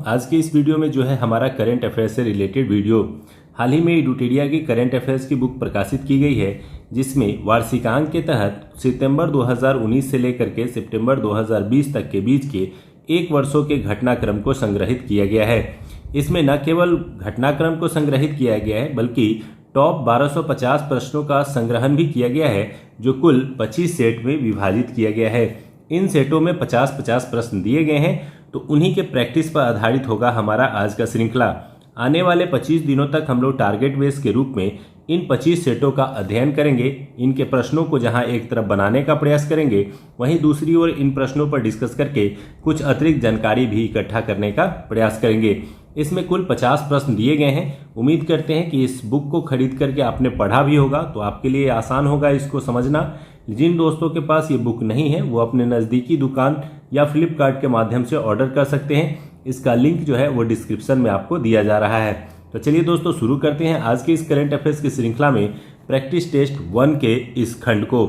आज के इस वीडियो में जो है हमारा करंट अफेयर्स से रिलेटेड वीडियो। हाल ही में एडुटेरिया की करंट अफेयर्स की बुक प्रकाशित की गई है, जिसमें वार्षिकांक के तहत सितंबर 2019 से लेकर के सितंबर 2020 तक के बीच के एक वर्षों के घटनाक्रम को संग्रहित किया गया है। इसमें न केवल घटनाक्रम को संग्रहित किया गया है, बल्कि टॉप 1250 प्रश्नों का संग्रहण भी किया गया है, जो कुल 25 सेट में विभाजित किया गया है। इन सेटों में 50-50 प्रश्न दिए गए हैं, तो उन्हीं के प्रैक्टिस पर आधारित होगा हमारा आज का श्रृंखला। आने वाले 25 दिनों तक हम लोग टारगेट बेस के रूप में इन 25 सेटों का अध्ययन करेंगे। इनके प्रश्नों को जहां एक तरफ बनाने का प्रयास करेंगे, वहीं दूसरी ओर इन प्रश्नों पर डिस्कस करके कुछ अतिरिक्त जानकारी भी इकट्ठा करने का प्रयास करेंगे। इसमें कुल 50 प्रश्न दिए गए हैं। उम्मीद करते हैं कि इस बुक को खरीद करके आपने पढ़ा भी होगा, तो आपके लिए आसान होगा इसको समझना। जिन दोस्तों के पास ये बुक नहीं है, वो अपने नज़दीकी दुकान या फ्लिपकार्ट के माध्यम से ऑर्डर कर सकते हैं। इसका लिंक जो है वो डिस्क्रिप्शन में आपको दिया जा रहा है। तो चलिए दोस्तों, शुरू करते हैं आज के इस करंट अफेयर्स की श्रृंखला में प्रैक्टिस टेस्ट 1 के इस खंड को।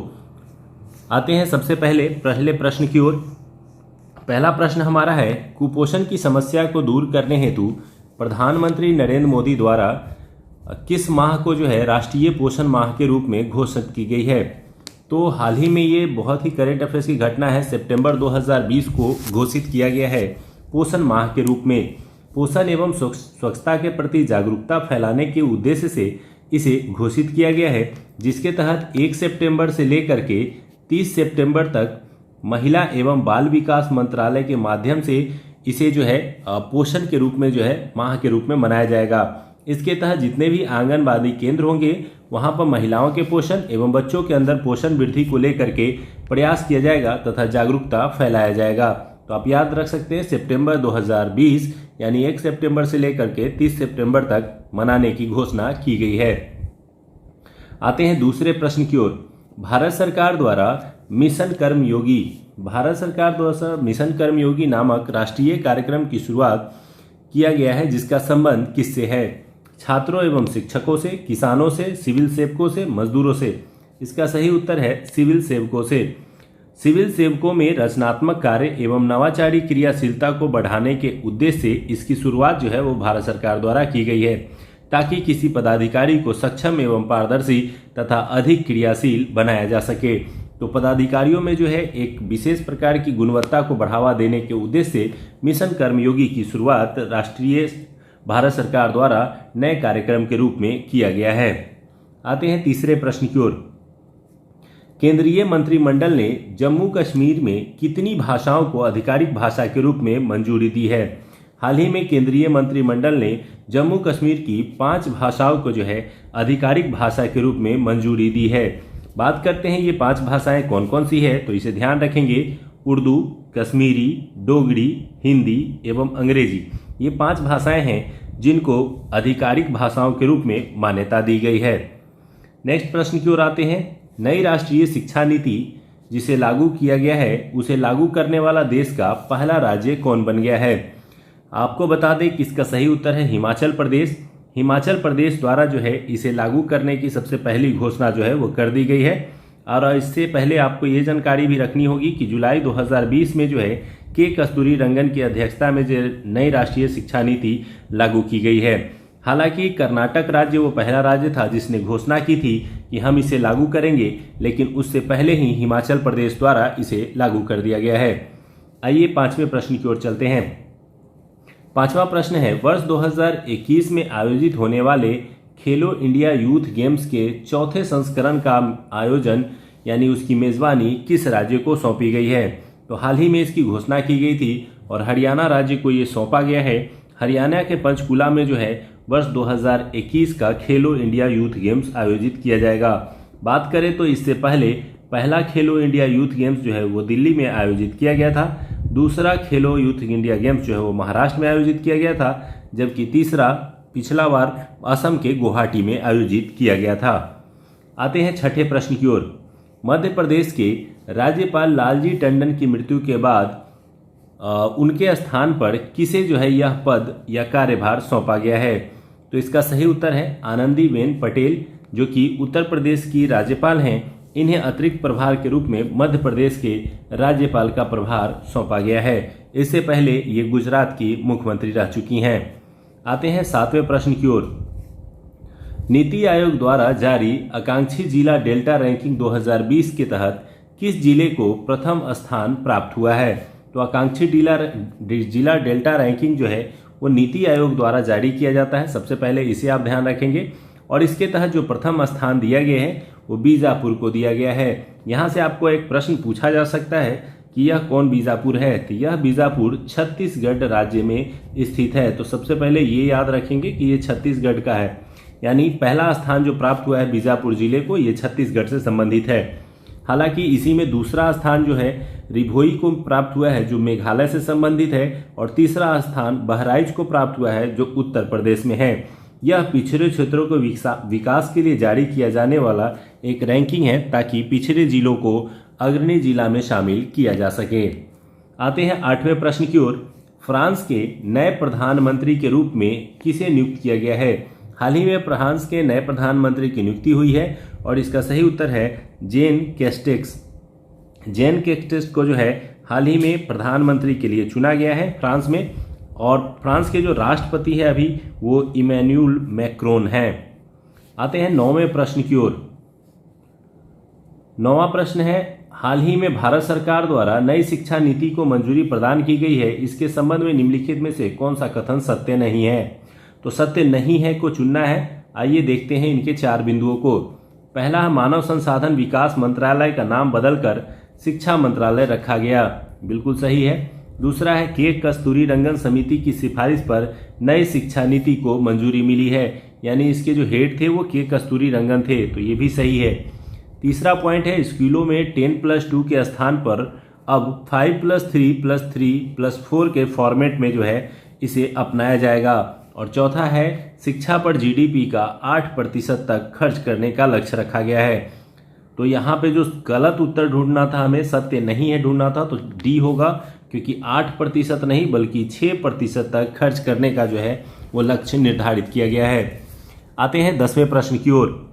आते हैं सबसे पहले प्रश्न की ओर। पहला प्रश्न हमारा है, कुपोषण की समस्या को दूर करने हेतु प्रधानमंत्री नरेंद्र मोदी द्वारा किस माह को जो है राष्ट्रीय पोषण माह के रूप में घोषित की गई है। तो हाल ही में ये बहुत ही करंट अफेयर्स की घटना है। सितंबर 2020 को घोषित किया गया है पोषण माह के रूप में। पोषण एवं स्वच्छता के प्रति जागरूकता फैलाने के उद्देश्य से इसे घोषित किया गया है, जिसके तहत 1 सितंबर से लेकर के 30 सितंबर तक महिला एवं बाल विकास मंत्रालय के माध्यम से इसे जो है पोषण के रूप में जो है माह के रूप में मनाया जाएगा। इसके तहत जितने भी आंगनबाड़ी केंद्र होंगे, वहां पर महिलाओं के पोषण एवं बच्चों के अंदर पोषण वृद्धि को लेकर के प्रयास किया जाएगा तथा जागरूकता फैलाया जाएगा। तो आप याद रख सकते हैं, सितंबर 2020 यानी 1 सितंबर से लेकर के 30 सितंबर तक मनाने की घोषणा की गई है। आते हैं दूसरे प्रश्न की ओर। भारत सरकार द्वारा मिशन कर्मयोगी नामक राष्ट्रीय कार्यक्रम की शुरुआत किया गया है, जिसका संबंध किससे है। छात्रों एवं शिक्षकों से, किसानों से, सिविल सेवकों से, मजदूरों से। इसका सही उत्तर है सिविल सेवकों से। सिविल सेवकों में रचनात्मक कार्य एवं नवाचारी क्रियाशीलता को बढ़ाने के उद्देश्य से इसकी शुरुआत जो है वो भारत सरकार द्वारा की गई है, ताकि किसी पदाधिकारी को सक्षम एवं पारदर्शी तथा अधिक क्रियाशील बनाया जा सके। तो पदाधिकारियों में जो है एक विशेष प्रकार की गुणवत्ता को बढ़ावा देने के उद्देश्य से मिशन कर्मयोगी की शुरुआत राष्ट्रीय भारत सरकार द्वारा नए कार्यक्रम के रूप में किया गया है। आते हैं तीसरे प्रश्न की ओर। केंद्रीय मंत्रिमंडल ने जम्मू कश्मीर में कितनी भाषाओं को आधिकारिक भाषा के रूप में मंजूरी दी है। हाल ही में केंद्रीय मंत्रिमंडल ने जम्मू कश्मीर की 5 भाषाओं को जो है आधिकारिक भाषा के रूप में मंजूरी दी है। बात करते हैं ये 5 भाषाएं कौन कौन सी है, तो इसे ध्यान रखेंगे। उर्दू, कश्मीरी, डोगरी, हिंदी एवं अंग्रेजी। ये 5 भाषाएं हैं जिनको आधिकारिक भाषाओं के रूप में मान्यता दी गई है। नेक्स्ट प्रश्न की ओर आते हैं। नई राष्ट्रीय शिक्षा नीति जिसे लागू किया गया है, उसे लागू करने वाला देश का पहला राज्य कौन बन गया है। आपको बता दें कि इसका सही उत्तर है हिमाचल प्रदेश। हिमाचल प्रदेश द्वारा जो है इसे लागू करने की सबसे पहली घोषणा जो है वो कर दी गई है। और इससे पहले आपको ये जानकारी भी रखनी होगी कि जुलाई 2020 में जो है के कस्तूरी रंगन की अध्यक्षता में जो नई राष्ट्रीय शिक्षा नीति लागू की गई है। हालांकि कर्नाटक राज्य वो पहला राज्य था जिसने घोषणा की थी कि हम इसे लागू करेंगे, लेकिन उससे पहले ही हिमाचल प्रदेश द्वारा इसे लागू कर दिया गया है। आइए 5वें प्रश्न की ओर चलते हैं। 5वां प्रश्न है, वर्ष 2021 में आयोजित होने वाले खेलो इंडिया यूथ गेम्स के 4थे संस्करण का आयोजन यानी उसकी मेजबानी किस राज्य को सौंपी गई है। तो हाल ही में इसकी घोषणा की गई थी और हरियाणा राज्य को ये सौंपा गया है। हरियाणा के पंचकुला में जो है वर्ष 2021 का खेलो इंडिया यूथ गेम्स आयोजित किया जाएगा। बात करें तो इससे पहले पहला खेलो इंडिया यूथ गेम्स जो है वो दिल्ली में आयोजित किया गया था। दूसरा खेलो यूथ इंडिया गेम्स जो है वो महाराष्ट्र में आयोजित किया गया था, जबकि तीसरा पिछला बार असम के गुवाहाटी में आयोजित किया गया था। आते हैं 6ठे प्रश्न की ओर। मध्य प्रदेश के राज्यपाल लालजी टंडन की मृत्यु के बाद उनके स्थान पर किसे जो है यह पद या कार्यभार सौंपा गया है। तो इसका सही उत्तर है आनंदीबेन पटेल, जो कि उत्तर प्रदेश की राज्यपाल हैं। इन्हें अतिरिक्त प्रभार के रूप में मध्य प्रदेश के राज्यपाल का प्रभार सौंपा गया है। इससे पहले ये गुजरात की मुख्यमंत्री रह चुकी हैं। आते हैं 7वें प्रश्न की ओर। नीति आयोग द्वारा जारी आकांक्षी जिला डेल्टा रैंकिंग 2020 के तहत किस जिले को प्रथम स्थान प्राप्त हुआ है? तो आकांक्षी जिला डेल्टा रैंकिंग जो है वो नीति आयोग द्वारा जारी किया जाता है। सबसे पहले इसे आप ध्यान रखेंगे। और इसके तहत जो प्रथम स्थान दिया गया है वो बीजापुर को दिया गया है। यहाँ से आपको एक प्रश्न पूछा जा सकता है कि यह कौन बीजापुर है? तो यह बीजापुर छत्तीसगढ़ राज्य में स्थित है। तो सबसे पहले ये याद रखेंगे कि ये छत्तीसगढ़ का है, यानी पहला स्थान जो प्राप्त हुआ है बीजापुर जिले को, ये छत्तीसगढ़ से संबंधित है। हालांकि इसी में दूसरा स्थान जो है रिभोई को प्राप्त हुआ है जो मेघालय से संबंधित है, और तीसरा स्थान बहराइच को प्राप्त हुआ है जो उत्तर प्रदेश में है। यह पिछड़े क्षेत्रों को विकास के लिए जारी किया जाने वाला एक रैंकिंग है ताकि पिछड़े जिलों को अग्रणी जिला में शामिल किया जा सके। आते हैं 8वें प्रश्न की ओर। फ्रांस के नए प्रधानमंत्री के रूप में किसे नियुक्त किया गया है? हाल ही में फ्रांस के नए प्रधानमंत्री की नियुक्ति हुई है और इसका सही उत्तर है जेन कैस्टेक्स। जेन कैस्टेक्स को जो है हाल ही में प्रधानमंत्री के लिए चुना गया है फ्रांस में, और फ्रांस के जो राष्ट्रपति है अभी वो इमैनुअल मैक्रोन है। आते हैं 9वें प्रश्न की ओर। 9वां प्रश्न है, हाल ही में भारत सरकार द्वारा नई शिक्षा नीति को मंजूरी प्रदान की गई है। इसके संबंध में निम्नलिखित में से कौन सा कथन सत्य नहीं है? तो सत्य नहीं है को चुनना है। आइए देखते हैं इनके 4 बिंदुओं को। पहला, मानव संसाधन विकास मंत्रालय का नाम बदलकर शिक्षा मंत्रालय रखा गया, बिल्कुल सही है। दूसरा है, के कस्तूरी रंगन समिति की सिफारिश पर नई शिक्षा नीति को मंजूरी मिली है, यानी इसके जो हेड थे वो के कस्तूरी रंगन थे, तो ये भी सही है। तीसरा पॉइंट है, स्कूलों में 10+2 के स्थान पर अब 5+3+3+4 के फॉर्मेट में जो है इसे अपनाया जाएगा। और चौथा है, शिक्षा पर जीडीपी का 8% तक खर्च करने का लक्ष्य रखा गया है। तो यहाँ पे जो गलत उत्तर ढूंढना था, हमें सत्य नहीं है ढूंढना था, तो डी होगा, क्योंकि 8% नहीं बल्कि 6% तक खर्च करने का जो है वो लक्ष्य निर्धारित किया गया है। आते हैं 10वें प्रश्न की ओर।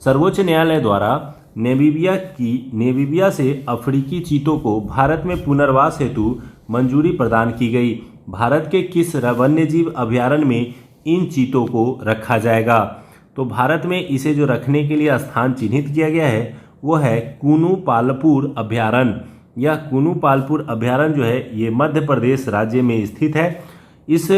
सर्वोच्च न्यायालय द्वारा नेमीबिया से अफ्रीकी चीतों को भारत में पुनर्वास हेतु मंजूरी प्रदान की गई। भारत के किस वन्यजीव अभयारण्य में इन चीतों को रखा जाएगा? तो भारत में इसे जो रखने के लिए स्थान चिन्हित किया गया है वो है कुनु पालपुर अभयारण्य। यह कुनु पालपुर अभयारण्य जो है ये मध्य प्रदेश राज्य में स्थित है। इस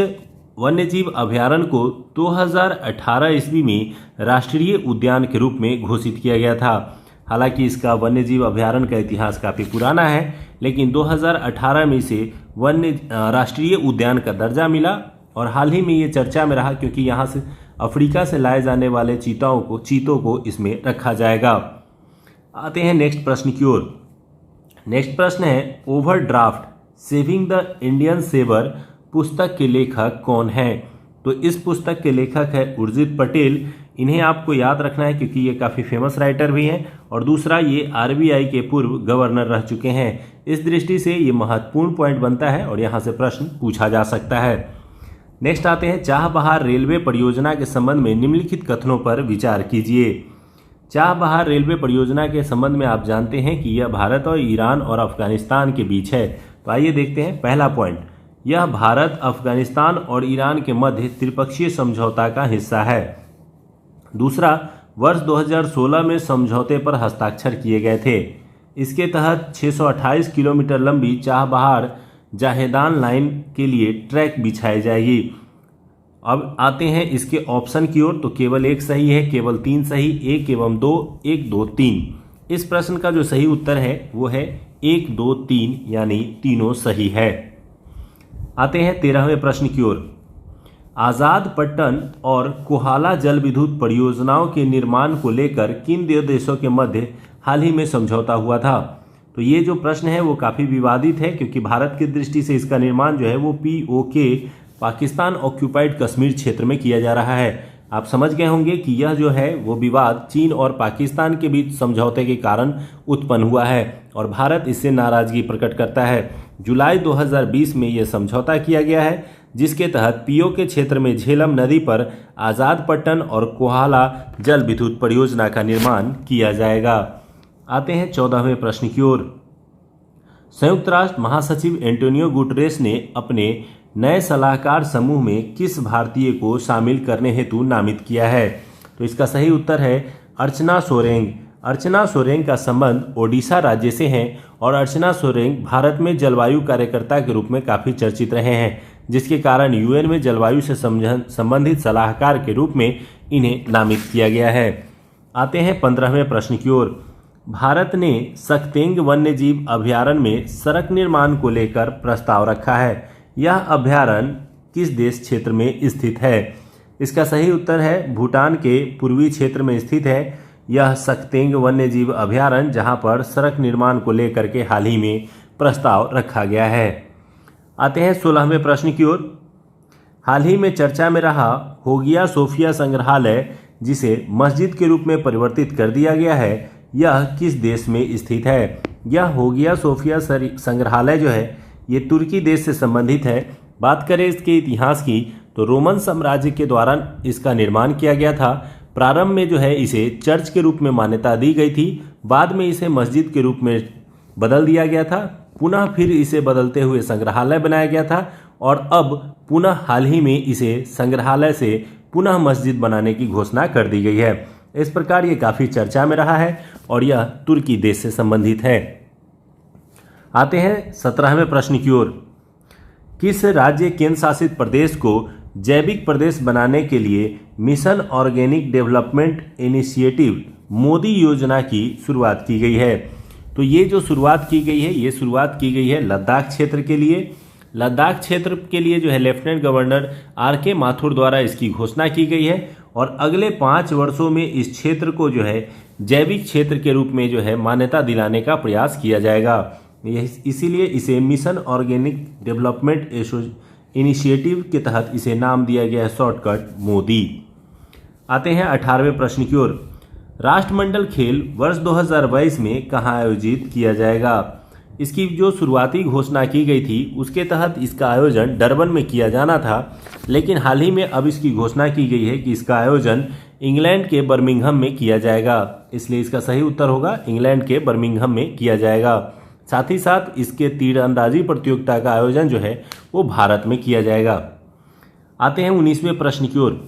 वन्यजीव अभयारण्य को 2018 ईस्वी में राष्ट्रीय उद्यान के रूप में घोषित किया गया था। हालांकि इसका वन्यजीव अभयारण्य का इतिहास काफ़ी पुराना है, लेकिन 2018 में इसे राष्ट्रीय उद्यान का दर्जा मिला और हाल ही में ये चर्चा में रहा क्योंकि यहाँ से अफ्रीका से लाए जाने वाले चीतों को इसमें रखा जाएगा। आते हैं नेक्स्ट प्रश्न की ओर। नेक्स्ट प्रश्न है, overdraft saving the Indian saver पुस्तक के लेखक कौन हैं? तो इस पुस्तक के लेखक है उर्जित पटेल। इन्हें आपको याद रखना है क्योंकि ये काफ़ी फेमस राइटर भी हैं, और दूसरा ये आरबीआई के पूर्व गवर्नर रह चुके हैं। इस दृष्टि से ये महत्वपूर्ण पॉइंट बनता है और यहाँ से प्रश्न पूछा जा सकता है। नेक्स्ट आते हैं, चाह बहार रेलवे परियोजना के संबंध में निम्नलिखित कथनों पर विचार कीजिए। चाह बहार रेलवे परियोजना के संबंध में आप जानते हैं कि यह भारत और ईरान और अफगानिस्तान के बीच है। तो आइए देखते हैं। पहला पॉइंट, यह भारत, अफगानिस्तान और ईरान के मध्य त्रिपक्षीय समझौता का हिस्सा है। दूसरा, वर्ष 2016 में समझौते पर हस्ताक्षर किए गए थे। इसके तहत 628 किलोमीटर लंबी चाह बहार जाहेदान लाइन के लिए ट्रैक बिछाई जाएगी। अब आते हैं इसके ऑप्शन की ओर। तो केवल एक सही है, केवल 3 सही, 1 एवं 2, 1, 2, 3। इस प्रश्न का जो सही उत्तर है वो है 1, 2, 3, यानी तीनों सही है। आते हैं 13वें प्रश्न की ओर। आजाद पट्टन और कोहाला जल विद्युत परियोजनाओं के निर्माण को लेकर किन दो देशों के मध्य हाल ही में समझौता हुआ था? तो ये जो प्रश्न है वो काफ़ी विवादित है क्योंकि भारत की दृष्टि से इसका निर्माण जो है वो POK पाकिस्तान ऑक्यूपाइड कश्मीर क्षेत्र में किया जा रहा है। आप समझ गए होंगे कि यह जो है वो विवाद चीन और पाकिस्तान के बीच समझौते के कारण उत्पन्न हुआ है और भारत इससे नाराजगी प्रकट करता है। जुलाई 2020 में यह समझौता किया गया है जिसके तहत पीओ के क्षेत्र में झेलम नदी पर आजाद पट्टन और कोहाला जल विद्युत परियोजना का निर्माण किया जाएगा। आते हैं 14वें प्रश्न की ओर। संयुक्त राष्ट्र महासचिव एंटोनियो गुटरेस ने अपने नए सलाहकार समूह में किस भारतीय को शामिल करने हेतु नामित किया है? तो इसका सही उत्तर है अर्चना सोरेंग। अर्चना सोरेंग का संबंध ओडिशा राज्य से है और अर्चना सोरेंग भारत में जलवायु कार्यकर्ता के रूप में काफ़ी चर्चित रहे हैं, जिसके कारण यूएन में जलवायु से संबंधित सलाहकार के रूप में इन्हें नामित किया गया है। आते हैं 15वें प्रश्न की ओर। भारत ने सक्तेंग वन्यजीव अभयारण्य में सड़क निर्माण को लेकर प्रस्ताव रखा है। यह अभयारण्य किस देश क्षेत्र में स्थित है? इसका सही उत्तर है भूटान के पूर्वी क्षेत्र में स्थित है यह सक्तेंग वन्यजीव अभयारण्य, जहां पर सड़क निर्माण को लेकर के हाल ही में प्रस्ताव रखा गया है। आते हैं 16वें प्रश्न की ओर। हाल ही में चर्चा में रहा होगिया सोफिया संग्रहालय, जिसे मस्जिद के रूप में परिवर्तित कर दिया गया है, यह किस देश में स्थित है? यह होगिया सोफिया संग्रहालय जो है ये तुर्की देश से संबंधित है। बात करें इसके इतिहास की तो रोमन साम्राज्य के द्वारा इसका निर्माण किया गया था। प्रारंभ में जो है इसे चर्च के रूप में मान्यता दी गई थी, बाद में इसे मस्जिद के रूप में बदल दिया गया था, पुनः फिर इसे बदलते हुए संग्रहालय बनाया गया था और अब पुनः हाल ही में इसे संग्रहालय से पुनः मस्जिद बनाने की घोषणा कर दी गई है। इस प्रकार ये काफ़ी चर्चा में रहा है और यह तुर्की देश से संबंधित है। आते हैं 17वें प्रश्न की ओर। किस राज्य केंद्र शासित प्रदेश को जैविक प्रदेश बनाने के लिए mission organic development initiative Modi योजना की शुरुआत की गई है? तो ये जो शुरुआत की गई है ये शुरुआत की गई है लद्दाख क्षेत्र के लिए। लद्दाख क्षेत्र के लिए जो है लेफ्टिनेंट गवर्नर आर.के. माथुर द्वारा इसकी घोषणा की गई है और अगले 5 वर्षों में इस क्षेत्र को जो है जैविक क्षेत्र के रूप में जो है मान्यता दिलाने का प्रयास किया जाएगा। इसीलिए इसे मिशन ऑर्गेनिक डेवलपमेंट इनिशिएटिव के तहत इसे नाम दिया गया है शॉर्टकट मोदी। आते हैं 18वें प्रश्न की ओर। राष्ट्रमंडल खेल वर्ष 2022 में कहाँ आयोजित किया जाएगा? इसकी जो शुरुआती घोषणा की गई थी उसके तहत इसका आयोजन डरबन में किया जाना था, लेकिन हाल ही में अब इसकी घोषणा की गई है कि इसका आयोजन इंग्लैंड के बर्मिंघम में किया जाएगा। इसलिए इसका सही उत्तर होगा इंग्लैंड के बर्मिंघम में किया जाएगा। साथ ही साथ इसके तीरंदाजी प्रतियोगिता का आयोजन जो है वो भारत में किया जाएगा। आते हैं 19वें प्रश्न की ओर।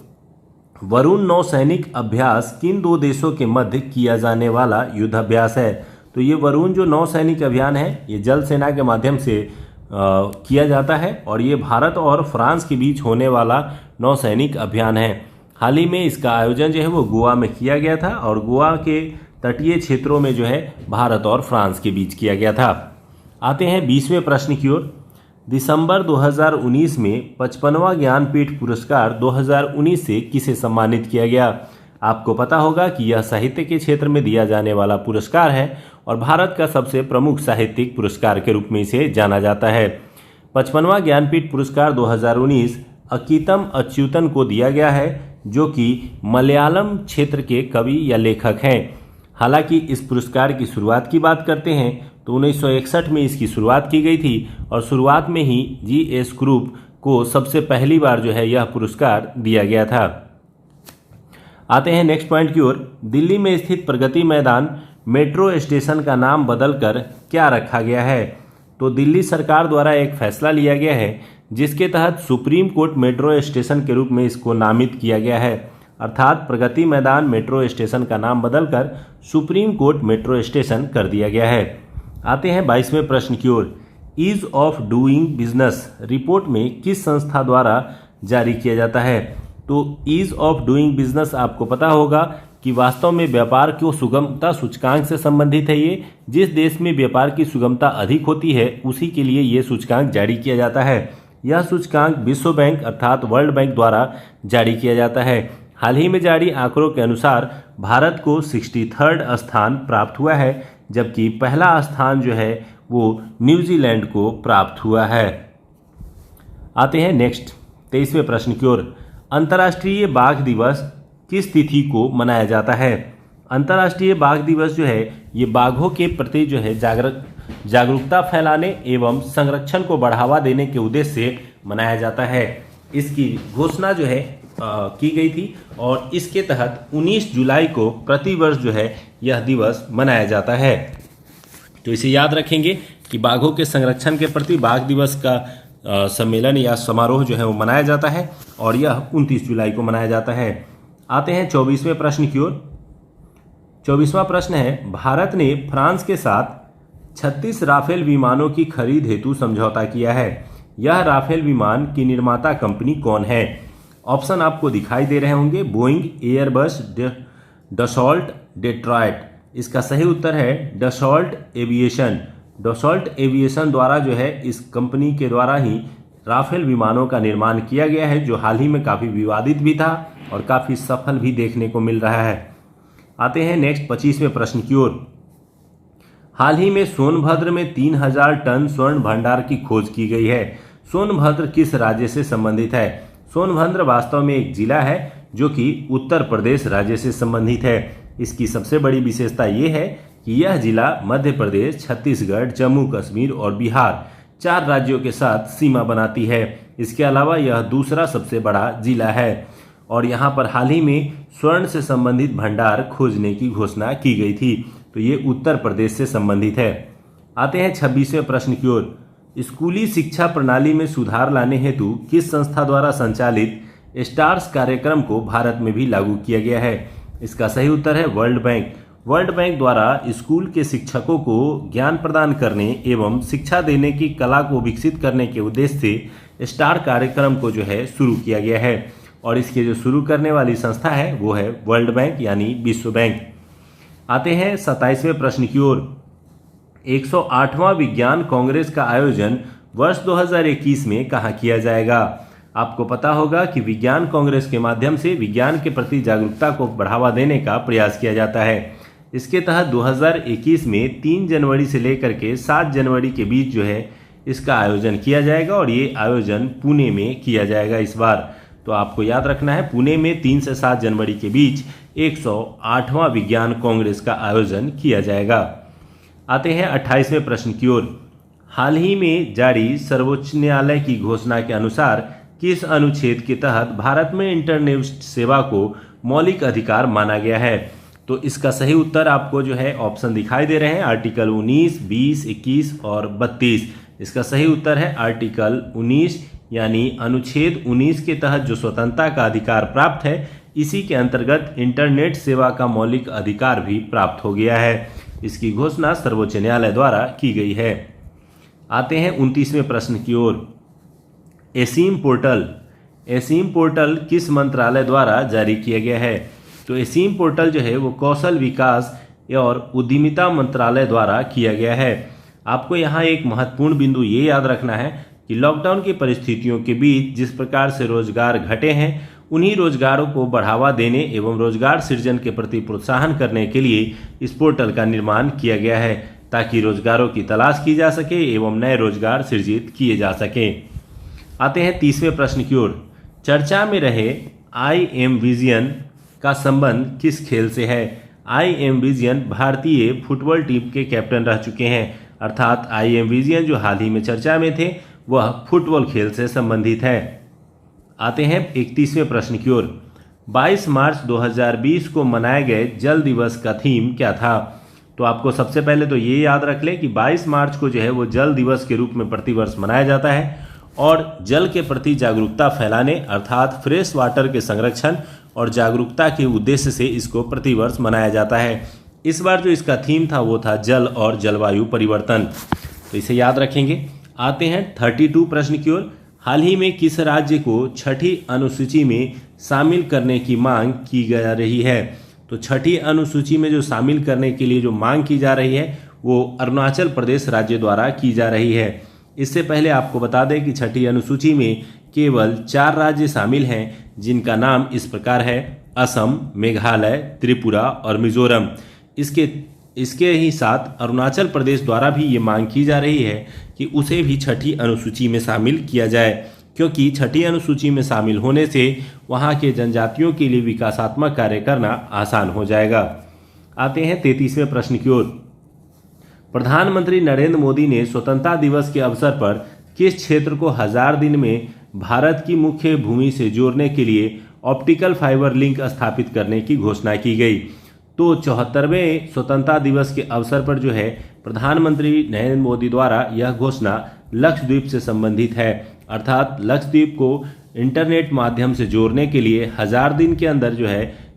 वरुण नौसैनिक अभ्यास किन 2 देशों के मध्य किया जाने वाला युद्धाभ्यास है? तो ये वरुण जो नौसैनिक अभियान है ये जल सेना के माध्यम से किया जाता है और ये भारत और फ्रांस के बीच होने वाला नौसैनिक अभियान है। हाल ही में इसका आयोजन जो है वो गोवा में किया गया था और गोवा के तटीय क्षेत्रों में जो है भारत और फ्रांस के बीच किया गया था। आते हैं 20वें प्रश्न की ओर। दिसंबर 2019 में 55वां ज्ञानपीठ पुरस्कार 2019 से किसे सम्मानित किया गया? आपको पता होगा कि यह साहित्य के क्षेत्र में दिया जाने वाला पुरस्कार है और भारत का सबसे प्रमुख साहित्यिक पुरस्कार के रूप में इसे जाना जाता है। 55वां ज्ञानपीठ पुरस्कार 2019 अकीतम अच्युतन को दिया गया है, जो कि मलयालम क्षेत्र के कवि या लेखक हैं। हालांकि इस पुरस्कार की शुरुआत की बात करते हैं तो 1961 में इसकी शुरुआत की गई थी और शुरुआत में ही जी.एस. ग्रुप को सबसे पहली बार जो है यह पुरस्कार दिया गया था। आते हैं नेक्स्ट पॉइंट की ओर। दिल्ली में स्थित प्रगति मैदान मेट्रो स्टेशन का नाम बदलकर क्या रखा गया है? तो दिल्ली सरकार द्वारा एक फैसला लिया गया है जिसके तहत सुप्रीम कोर्ट मेट्रो स्टेशन के रूप में इसको नामित किया गया है, अर्थात प्रगति मैदान मेट्रो स्टेशन का नाम बदलकर सुप्रीम कोर्ट मेट्रो स्टेशन कर दिया गया है। आते हैं 22वें प्रश्न की ओर। Ease of doing business report में किस संस्था द्वारा जारी किया जाता है? तो ईज ऑफ डूइंग बिजनेस आपको पता होगा कि वास्तव में व्यापार की सुगमता सूचकांक से संबंधित है। ये जिस देश में व्यापार की सुगमता अधिक होती है उसी के लिए ये सूचकांक जारी किया जाता है। यह सूचकांक विश्व बैंक अर्थात वर्ल्ड बैंक द्वारा जारी किया जाता है। हाल ही में जारी आंकड़ों के अनुसार भारत को 63rd स्थान प्राप्त हुआ है, जबकि पहला स्थान जो है वो न्यूजीलैंड को प्राप्त हुआ है। आते हैं नेक्स्ट 23वें प्रश्न की ओर। अंतर्राष्ट्रीय बाघ दिवस किस तिथि को मनाया जाता है? अंतर्राष्ट्रीय बाघ दिवस जो है ये बाघों के प्रति जो है जागरूकता फैलाने एवं संरक्षण को बढ़ावा देने के उद्देश्य से मनाया जाता है। इसकी घोषणा जो है की गई थी और इसके तहत 19 जुलाई को प्रतिवर्ष जो है यह दिवस मनाया जाता है। तो इसे याद रखेंगे कि बाघों के संरक्षण के प्रति बाघ दिवस का सम्मेलन या समारोह जो है वो मनाया जाता है और यह 29 जुलाई को मनाया जाता है। आते हैं 24वें प्रश्न की ओर। 24वां प्रश्न है, भारत ने फ्रांस के साथ 36 राफेल विमानों की खरीद हेतु समझौता किया है। यह राफेल विमान की निर्माता कंपनी कौन है? ऑप्शन आपको दिखाई दे रहे होंगे, बोइंग, एयरबस, डसॉल्ट, डेट्रॉयट। इसका सही उत्तर है डसॉल्ट एविएशन। डसॉल्ट एविएशन द्वारा जो है इस कंपनी के द्वारा ही राफेल विमानों का निर्माण किया गया है, जो हाल ही में काफ़ी विवादित भी था और काफ़ी सफल भी देखने को मिल रहा है। आते हैं नेक्स्ट 25वें प्रश्न की ओर। हाल ही में सोनभद्र में 3000 टन स्वर्ण भंडार की खोज की गई है। सोनभद्र किस राज्य से संबंधित है? सोनभद्र वास्तव में एक जिला है जो कि उत्तर प्रदेश राज्य से संबंधित है। इसकी सबसे बड़ी विशेषता ये है कि यह जिला मध्य प्रदेश, छत्तीसगढ़, जम्मू कश्मीर और बिहार 4 राज्यों के साथ सीमा बनाती है। इसके अलावा यह दूसरा सबसे बड़ा जिला है और यहाँ पर हाल ही में स्वर्ण से संबंधित भंडार खोजने की घोषणा की गई थी। तो ये उत्तर प्रदेश से संबंधित है। आते हैं 26वें प्रश्न की ओर। स्कूली शिक्षा प्रणाली में सुधार लाने हेतु किस संस्था द्वारा संचालित स्टार्स कार्यक्रम को भारत में भी लागू किया गया है? इसका सही उत्तर है वर्ल्ड बैंक। वर्ल्ड बैंक द्वारा स्कूल के शिक्षकों को ज्ञान प्रदान करने एवं शिक्षा देने की कला को विकसित करने के उद्देश्य से स्टार कार्यक्रम को जो है शुरू किया गया है और इसके जो शुरू करने वाली संस्था है वो है वर्ल्ड बैंक यानी विश्व बैंक। आते हैं 27वें प्रश्न की ओर। 108वां विज्ञान कांग्रेस का आयोजन वर्ष 2021 में कहाँ किया जाएगा? आपको पता होगा कि विज्ञान कांग्रेस के माध्यम से विज्ञान के प्रति जागरूकता को बढ़ावा देने का प्रयास किया जाता है। इसके तहत 2021 में 3 जनवरी से लेकर के 7 जनवरी के बीच जो है इसका आयोजन किया जाएगा और ये आयोजन पुणे में किया जाएगा इस बार। तो आपको याद रखना है, पुणे में 3 से 7 जनवरी के बीच 108वां विज्ञान कांग्रेस का आयोजन किया जाएगा। आते हैं 28वें प्रश्न की ओर। हाल ही में जारी सर्वोच्च न्यायालय की घोषणा के अनुसार किस अनुच्छेद के तहत भारत में इंटरनेट सेवा को मौलिक अधिकार माना गया है? तो इसका सही उत्तर आपको जो है ऑप्शन दिखाई दे रहे हैं, आर्टिकल 19, 20, 21 और 32। इसका सही उत्तर है आर्टिकल 19 यानी अनुच्छेद 19 के तहत जो स्वतंत्रता का अधिकार प्राप्त है, इसी के अंतर्गत इंटरनेट सेवा का मौलिक अधिकार भी प्राप्त हो गया है। इसकी घोषणा सर्वोच्च न्यायालय द्वारा की गई है। आते हैं 29वें प्रश्न की ओर। एसीम पोर्टल किस मंत्रालय द्वारा जारी किया गया है? तो एसीम पोर्टल जो है वो कौशल विकास और उद्यमिता मंत्रालय द्वारा किया गया है। आपको यहाँ एक महत्वपूर्ण बिंदु ये याद रखना है कि लॉकडाउन की परिस्थितियों के बीच जिस प्रकार से रोजगार घटे हैं, उन्हीं रोजगारों को बढ़ावा देने एवं रोजगार सृजन के प्रति प्रोत्साहन करने के लिए इस पोर्टल का निर्माण किया गया है ताकि रोजगारों की तलाश की जा सके एवं नए रोजगार सृजित किए जा सके। आते हैं 30वें प्रश्न की ओर। चर्चा में रहे IM विजयन का संबंध किस खेल से है? IM विजयन भारतीय फुटबॉल टीम के कैप्टन रह चुके हैं, अर्थात IM विजयन जो हाल ही में चर्चा में थे वह फुटबॉल खेल से संबंधित है। आते हैं 31वें प्रश्न की ओर। 22 मार्च 2020 को मनाए गए जल दिवस का थीम क्या था? तो आपको सबसे पहले तो ये याद रख लें कि 22 मार्च को जो है वो जल दिवस के रूप में प्रतिवर्ष मनाया जाता है और जल के प्रति जागरूकता फैलाने अर्थात फ्रेश वाटर के संरक्षण और जागरूकता के उद्देश्य से इसको प्रतिवर्ष मनाया जाता है। इस बार जो इसका थीम था वो था जल और जलवायु परिवर्तन, तो इसे याद रखेंगे। आते हैं 32 प्रश्न की ओर। हाल ही में किस राज्य को 6ठी अनुसूची में शामिल करने की मांग की जा रही है? तो 6ठी अनुसूची में जो शामिल करने के लिए जो मांग की जा रही है वो अरुणाचल प्रदेश राज्य द्वारा की जा रही है। इससे पहले आपको बता दें कि 6ठी अनुसूची में केवल 4 राज्य शामिल हैं जिनका नाम इस प्रकार है, असम, मेघालय, त्रिपुरा और मिजोरम। इसके ही साथ अरुणाचल प्रदेश द्वारा भी ये मांग की जा रही है कि उसे भी 6ठी अनुसूची में शामिल किया जाए, क्योंकि 6ठी अनुसूची में शामिल होने से वहाँ के जनजातियों के लिए विकासात्मक कार्य करना आसान हो जाएगा। आते हैं 33वें प्रश्न की ओर। प्रधानमंत्री नरेंद्र मोदी ने स्वतंत्रता दिवस के अवसर पर किस क्षेत्र को 1000 दिन में भारत की मुख्य भूमि से जोड़ने के लिए ऑप्टिकल फाइबर लिंक स्थापित करने की घोषणा की गई? तो 74वें स्वतंत्रता दिवस के अवसर पर जो है प्रधानमंत्री नरेंद्र मोदी द्वारा यह घोषणा लक्षद्वीप से संबंधित है। अर्थात लक्षद्वीप को इंटरनेट माध्यम से जोड़ने के लिए 1000 दिन के अंदर जो है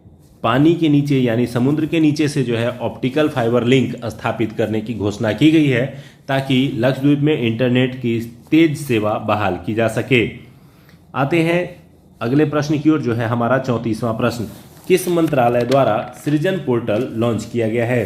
पानी के नीचे यानी समुद्र के नीचे से जो है ऑप्टिकल फाइबर लिंक स्थापित करने की घोषणा की गई है, ताकि लक्षद्वीप में इंटरनेट की तेज सेवा बहाल की जा सके। आते हैं अगले प्रश्न की ओर, जो है हमारा 34वां प्रश्न। किस मंत्रालय द्वारा सृजन पोर्टल लॉन्च किया गया है?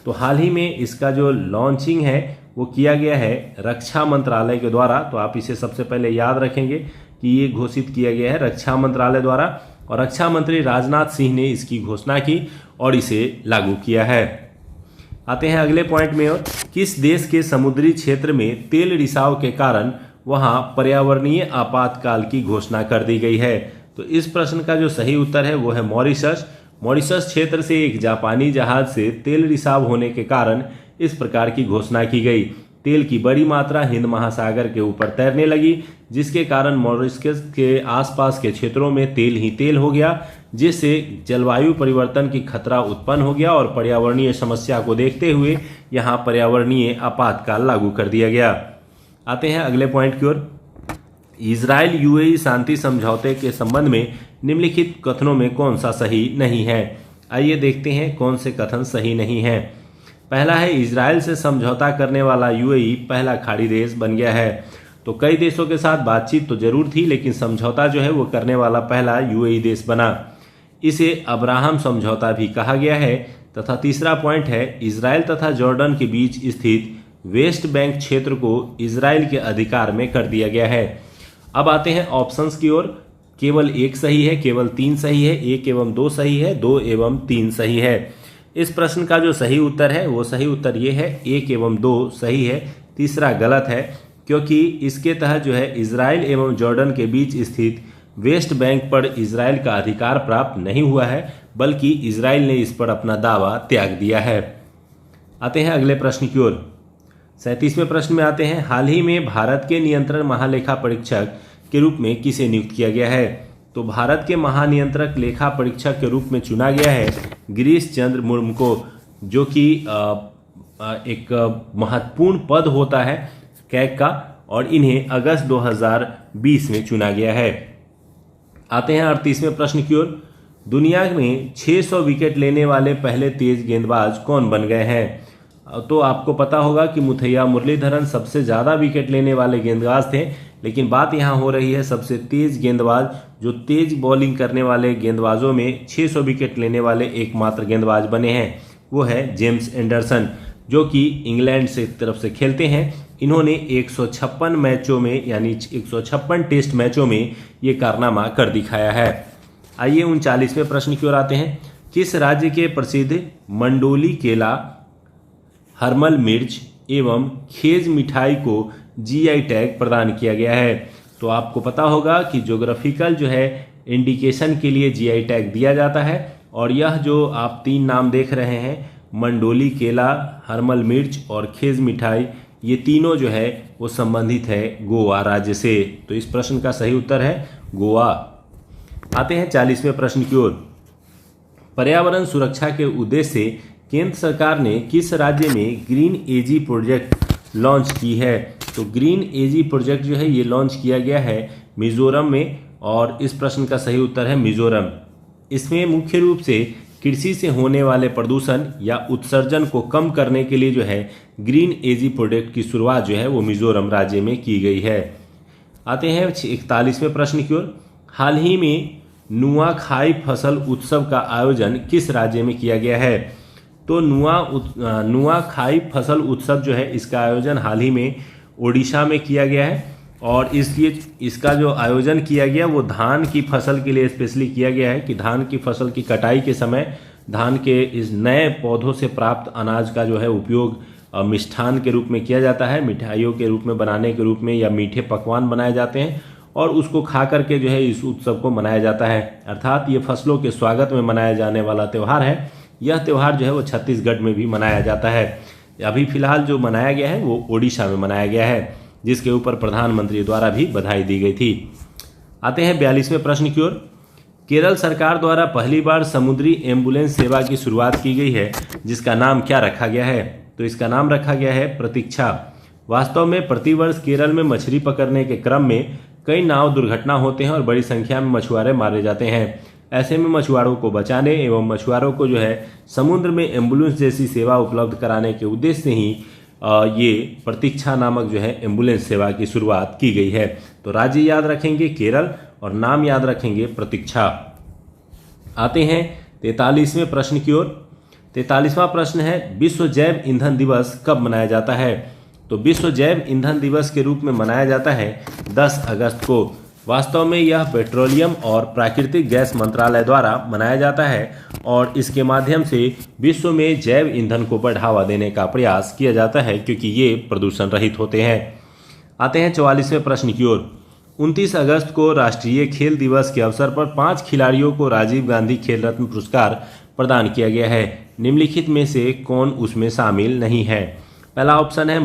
तो हाल ही में इसका जो लॉन्चिंग है वो किया गया है रक्षा मंत्रालय के द्वारा। तो आप इसे सबसे पहले याद रखेंगे कि ये घोषित किया गया है रक्षा मंत्रालय द्वारा, और रक्षा मंत्री राजनाथ सिंह ने इसकी घोषणा की और इसे लागू किया है। आते हैं अगले पॉइंट में, और किस देश के समुद्री क्षेत्र में तेल रिसाव के कारण वहां पर्यावरणीय आपातकाल की घोषणा कर दी गई है? तो इस प्रश्न का जो सही उत्तर है वो है मॉरिशस। मॉरिशस क्षेत्र से एक जापानी जहाज से तेल रिसाव होने के कारण इस प्रकार की घोषणा की गई। तेल की बड़ी मात्रा हिंद महासागर के ऊपर तैरने लगी, जिसके कारण मॉरिशस के आसपास के क्षेत्रों में तेल ही तेल हो गया, जिससे जलवायु परिवर्तन की खतरा उत्पन्न हो गया और पर्यावरणीय समस्या को देखते हुए यहां पर्यावरणीय आपातकाल लागू कर दिया गया। आते हैं अगले पॉइंट की ओर। इजराइल यूएई शांति समझौते के संबंध में निम्नलिखित कथनों में कौन सा सही नहीं है? आइए देखते हैं कौन से कथन सही नहीं है। पहला है, इजराइल से समझौता करने वाला यूएई पहला खाड़ी देश बन गया है। तो कई देशों के साथ बातचीत तो जरूर थी, लेकिन समझौता जो है वो करने वाला पहला यूएई देश बना। इसे अब्राहम समझौता भी कहा गया है। तथा तीसरा पॉइंट है, इजराइल तथा जॉर्डन के बीच स्थित वेस्ट बैंक क्षेत्र को इजराइल के अधिकार में कर दिया गया है। अब आते हैं ऑप्शंस की ओर। केवल एक सही है, केवल 3 सही है, 1 एवं 2 सही है, 2 एवं 3 सही है। इस प्रश्न का जो सही उत्तर है वो सही उत्तर ये है 1 एवं 2 सही है, तीसरा गलत है, क्योंकि इसके तहत जो है इजराइल एवं जॉर्डन के बीच स्थित वेस्ट बैंक पर इजराइल का अधिकार प्राप्त नहीं हुआ है, बल्कि इजराइल ने इस पर अपना दावा त्याग दिया है। आते हैं अगले प्रश्न की ओर। 37वें प्रश्न में आते हैं, हाल ही में भारत के नियंत्रण महालेखा परीक्षक के रूप में किसे नियुक्त किया गया है? तो भारत के महानियंत्रक लेखा परीक्षक के रूप में चुना गया है गिरीश चंद्र मुर्मू को, जो कि एक महत्वपूर्ण पद होता है कैग का, और इन्हें अगस्त 2020 में चुना गया है। आते हैं 38वें प्रश्न की ओर। दुनिया में 600 विकेट लेने वाले पहले तेज गेंदबाज कौन बन गए हैं? तो आपको पता होगा कि मुथैया मुरलीधरन सबसे ज़्यादा विकेट लेने वाले गेंदबाज थे, लेकिन बात यहाँ हो रही है सबसे तेज गेंदबाज, जो तेज बॉलिंग करने वाले गेंदबाजों में 600 विकेट लेने वाले एकमात्र गेंदबाज बने हैं, वो है जेम्स एंडरसन, जो कि इंग्लैंड से तरफ से खेलते हैं। इन्होंने 156 मैचों में यानी 156 टेस्ट मैचों में ये कारनामा कर दिखाया है। आइए 39वें प्रश्न की ओर आते हैं। किस राज्य के प्रसिद्ध मंडोली केला, हरमल मिर्च एवं खेज मिठाई को जीआई टैग प्रदान किया गया है? तो आपको पता होगा कि ज्योग्राफिकल जो है इंडिकेशन के लिए जीआई टैग दिया जाता है, और यह जो आप 3 नाम देख रहे हैं, मंडोली केला, हरमल मिर्च और खेज मिठाई, ये तीनों जो है वो संबंधित है गोवा राज्य से। तो इस प्रश्न का सही उत्तर है गोवा। आते हैं 40वें प्रश्न की ओर। पर्यावरण सुरक्षा के उद्देश्य से केंद्र सरकार ने किस राज्य में ग्रीन एजी प्रोजेक्ट लॉन्च की है? तो ग्रीन एजी प्रोजेक्ट जो है ये लॉन्च किया गया है मिजोरम में, और इस प्रश्न का सही उत्तर है मिजोरम। इसमें मुख्य रूप से कृषि से होने वाले प्रदूषण या उत्सर्जन को कम करने के लिए जो है ग्रीन एजी प्रोजेक्ट की शुरुआत जो है वो मिजोरम राज्य में की गई है। आते हैं 41वें प्रश्न की ओर। हाल ही में नुआखाई फसल उत्सव का आयोजन किस राज्य में किया गया है? तो नुआखाई फसल उत्सव जो है इसका आयोजन हाल ही में ओडिशा में किया गया है, और इसका जो आयोजन किया गया वो धान की फसल के लिए स्पेशली किया गया है कि धान की फसल की कटाई के समय धान के इस नए पौधों से प्राप्त अनाज का जो है उपयोग मिष्ठान के रूप में किया जाता है, मिठाइयों के रूप में बनाने के रूप में, या मीठे पकवान बनाए जाते हैं, और उसको खा करके जो है इस उत्सव को मनाया जाता है। अर्थात ये फसलों के स्वागत में मनाया जाने वाला त्यौहार है। यह त्यौहार जो है वो छत्तीसगढ़ में भी मनाया जाता है। अभी फिलहाल जो मनाया गया है वो ओडिशा में मनाया गया है, जिसके ऊपर प्रधानमंत्री द्वारा भी बधाई दी गई थी। आते हैं 42वें प्रश्न की ओर। केरल सरकार द्वारा पहली बार समुद्री एम्बुलेंस सेवा की शुरुआत की गई है, जिसका नाम क्या रखा गया है? तो इसका नाम रखा गया है प्रतीक्षा। वास्तव में प्रतिवर्ष केरल में मछली पकड़ने के क्रम में कई नाव दुर्घटना होते हैं और बड़ी संख्या में मछुआरे मारे जाते हैं। ऐसे में मछुआरों को बचाने एवं मछुआरों को जो है समुद्र में एम्बुलेंस जैसी सेवा उपलब्ध कराने के उद्देश्य से ही ये प्रतीक्षा नामक जो है एम्बुलेंस सेवा की शुरुआत की गई है। तो राज्य याद रखेंगे केरल और नाम याद रखेंगे प्रतीक्षा। आते हैं 43वें प्रश्न की ओर। 43वां प्रश्न है, विश्व जैव ईंधन दिवस कब मनाया जाता है? तो विश्व जैव ईंधन दिवस के रूप में मनाया जाता है 10 अगस्त को। वास्तव में यह पेट्रोलियम और प्राकृतिक गैस मंत्रालय द्वारा मनाया जाता है और इसके माध्यम से विश्व में जैव ईंधन को बढ़ावा देने का प्रयास किया जाता है, क्योंकि ये प्रदूषण रहित होते हैं। आते हैं 44वें प्रश्न की ओर। 29 अगस्त को राष्ट्रीय खेल दिवस के अवसर पर 5 खिलाड़ियों को राजीव गांधी खेल रत्न पुरस्कार प्रदान किया गया है। निम्नलिखित में से कौन उसमें शामिल नहीं है? पहला ऑप्शन है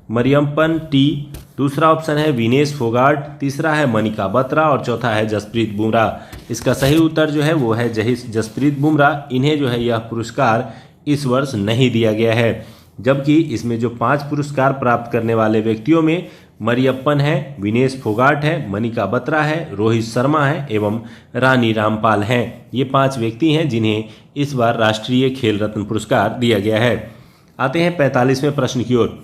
मरियप्पन टी, दूसरा ऑप्शन है विनेश फोगाट, तीसरा है मनिका बत्रा और चौथा है जसप्रीत बुमराह। इसका सही उत्तर जो है वो है जसप्रीत बुमराह। इन्हें जो है यह पुरस्कार इस वर्ष नहीं दिया गया है, जबकि इसमें जो 5 पुरस्कार प्राप्त करने वाले व्यक्तियों में मरियप्पन है, विनेश फोगाट है, मनिका बत्रा है, रोहित शर्मा है एवं रानी रामपाल हैं। ये 5 व्यक्ति हैं जिन्हें इस बार राष्ट्रीय खेल रत्न पुरस्कार दिया गया है। आते हैं 45वें प्रश्न की ओर।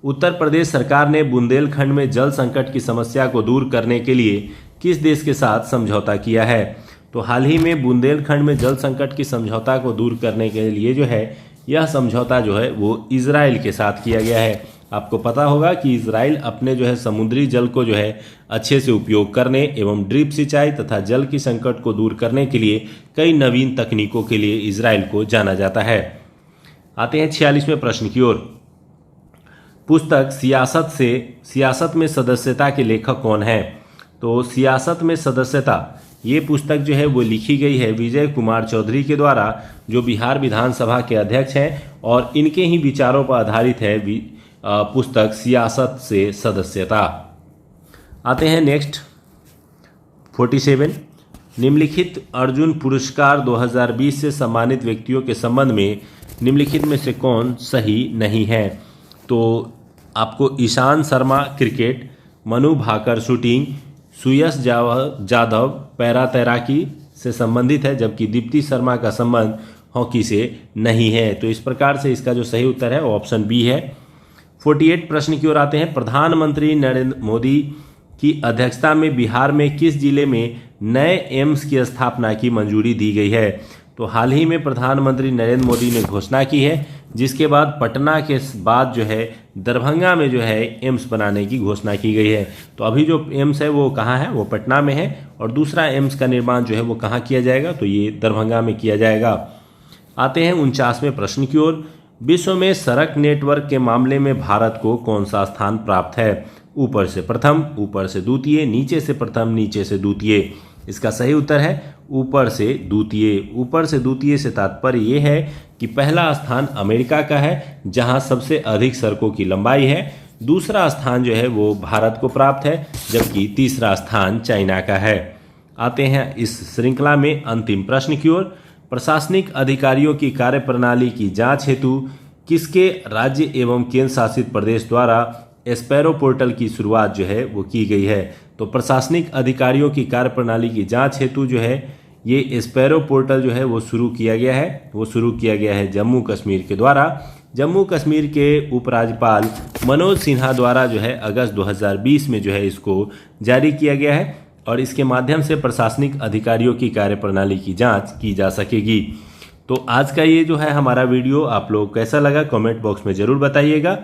उत्तर प्रदेश सरकार ने बुंदेलखंड में जल संकट की समस्या को दूर करने के लिए किस देश के साथ समझौता किया है? तो हाल ही में बुंदेलखंड में जल संकट की समझौता को दूर करने के लिए जो है यह समझौता जो है वो इजराइल के साथ किया गया है। आपको पता होगा कि इजराइल अपने जो है समुद्री जल को जो है अच्छे से उपयोग करने एवं ड्रिप सिंचाई तथा जल की संकट को दूर करने के लिए कई नवीन तकनीकों के लिए इजराइल को जाना जाता है। आते हैं 46वें प्रश्न की ओर। पुस्तक सियासत में सदस्यता के लेखक कौन है? तो सियासत में सदस्यता ये पुस्तक जो है वो लिखी गई है विजय कुमार चौधरी के द्वारा, जो बिहार विधानसभा के अध्यक्ष हैं और इनके ही विचारों पर आधारित है पुस्तक सियासत से सदस्यता। आते हैं नेक्स्ट 47। निम्नलिखित अर्जुन पुरस्कार 2020 से सम्मानित व्यक्तियों के संबंध में निम्नलिखित में से कौन सही नहीं है? तो आपको Ishan Sharma cricket, Manu Bhaker shooting, Suyash Jadhav para तैराकी से संबंधित है, जबकि दीप्ति शर्मा का संबंध हॉकी से नहीं है। तो इस प्रकार से इसका जो सही उत्तर है वो ऑप्शन बी है। 48 प्रश्न की ओर आते हैं। प्रधानमंत्री नरेंद्र मोदी की अध्यक्षता में बिहार में किस जिले में नए एम्स की स्थापना की मंजूरी दी गई है? तो हाल ही में प्रधानमंत्री नरेंद्र मोदी ने घोषणा की है, जिसके बाद पटना के बाद जो है दरभंगा में जो है एम्स बनाने की घोषणा की गई है। तो अभी जो एम्स है वो कहाँ है? वो पटना में है और दूसरा एम्स का निर्माण जो है वो कहाँ किया जाएगा? तो ये दरभंगा में किया जाएगा। आते हैं 49वें प्रश्न की ओर। विश्व में सड़क नेटवर्क के मामले में भारत को कौन सा स्थान प्राप्त है? ऊपर से प्रथम, ऊपर से द्वितीय, नीचे से प्रथम, नीचे से द्वितीय। इसका सही उत्तर है ऊपर से द्वितीय। ऊपर से द्वितीय से तात्पर्य ये है कि पहला स्थान अमेरिका का है जहां सबसे अधिक सड़कों की लंबाई है, दूसरा स्थान जो है वो भारत को प्राप्त है, जबकि तीसरा स्थान चाइना का है। आते हैं इस श्रृंखला में अंतिम प्रश्न की ओर। प्रशासनिक अधिकारियों की कार्यप्रणाली की जांच हेतु किसके राज्य एवं केंद्र शासित प्रदेश द्वारा एस्पेरो पोर्टल की शुरुआत जो है वो की गई है? तो प्रशासनिक अधिकारियों की कार्यप्रणाली की जांच हेतु जो है ये एस्पेरो पोर्टल जो है वो शुरू किया गया है। वो शुरू किया गया है जम्मू कश्मीर के द्वारा। जम्मू कश्मीर के उपराज्यपाल मनोज सिन्हा द्वारा जो है अगस्त 2020 में जो है इसको जारी किया गया है और इसके माध्यम से प्रशासनिक अधिकारियों की कार्यप्रणाली की जांच की जा सकेगी। तो आज का ये जो है हमारा वीडियो आप लोग कैसा लगा कमेंट बॉक्स में ज़रूर बताइएगा।